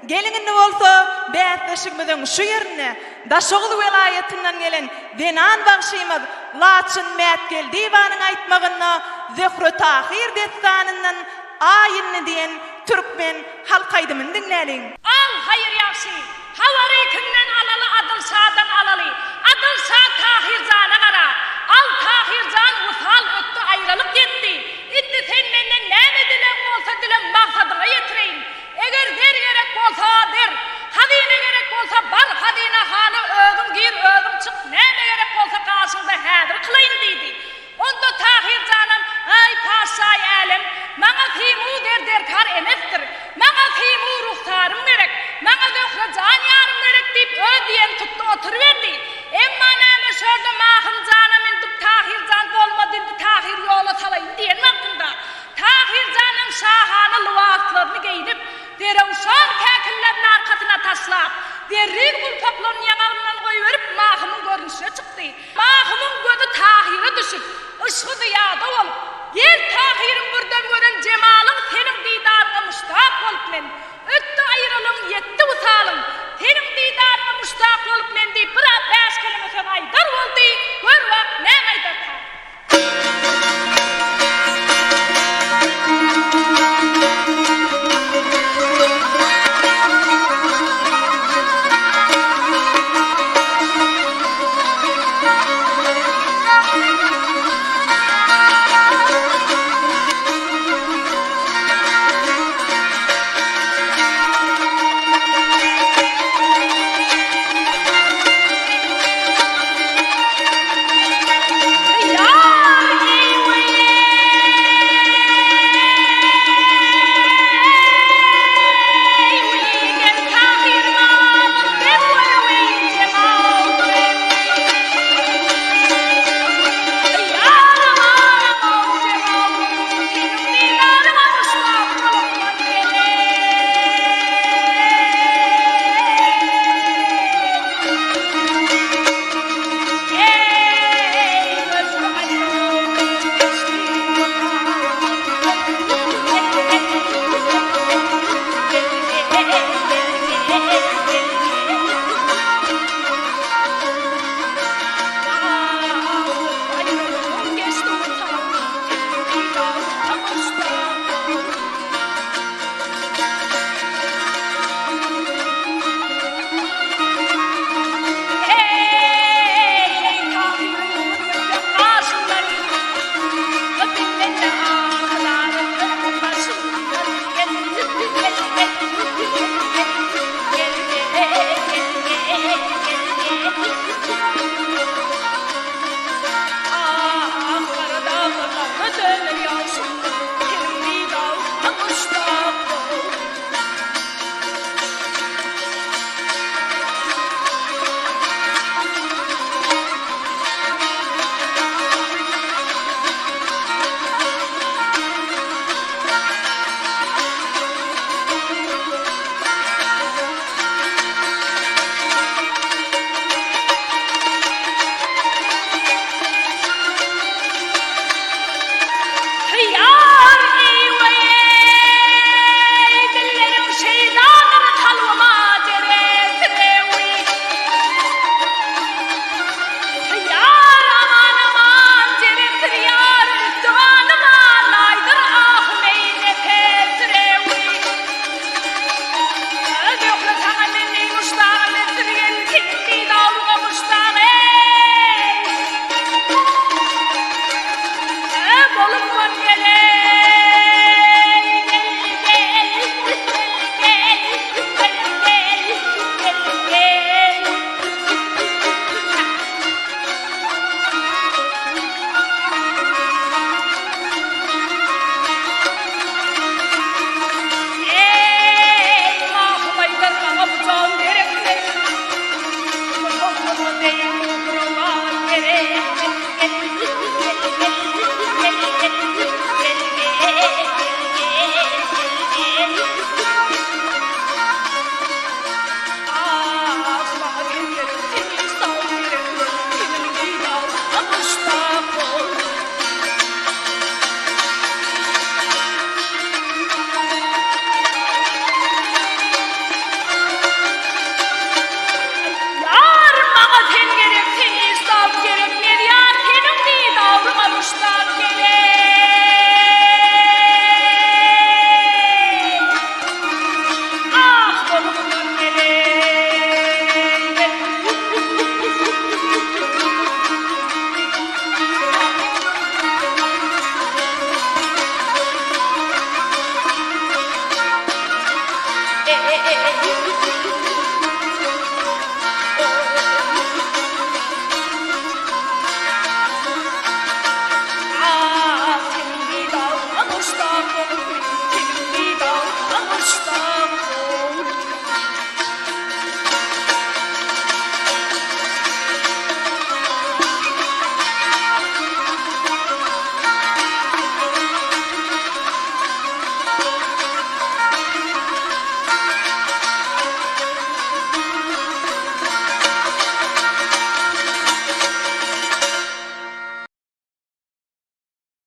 Gelinginde bolsa bäsleşigimiziň şu ýerine Daşoğul welaýatynyň gelen Denan bagşymyz Laçyn Mätgel diýwanyň aýtmagyna Zöhre Tahir destanynyň aýyny diýen türkmen halkaýdymyny dinläliň. Al hayır ýaşy. Hawary kimden alaly Adylşadan alaly. Adylşa Tahirjana gara. Al Tahirjan usal öttü aýralyp getdi. Indi sen menden näme dilen bolsa dilen maksadyna ýetireýin. Eger der gerek bolsa der. Hadine gerek bolsa bar hadine haly özüň gir özüň çık. Näme gerek bolsa gaşyňda häzir kılaýyn diýdi. Onda Tahirjanam ay paşay älim. Maňa Timur der kar emesdir. Maňa Timur ruhtarym gerek. Maňa Zöhre jan ýarym gerek diýip ödiýen tutdy oturuverdi. Emma näme şurda mahym janam indi Tahirjan bolmady indi Tahir ýola salaýyn diýen wagtynda Tahirjanyň şahany lywatlaryny geýnip derewşan käkillerini arkasyna taşlap derrik gulpaklaryny ýaňagyndan goýuberip mahymyň görünüşine çykdy. Mahymyň gözi Tahire düşüp ışgydy ýada bolup Gel Tahir'in buradan gören cemalyň senin diýda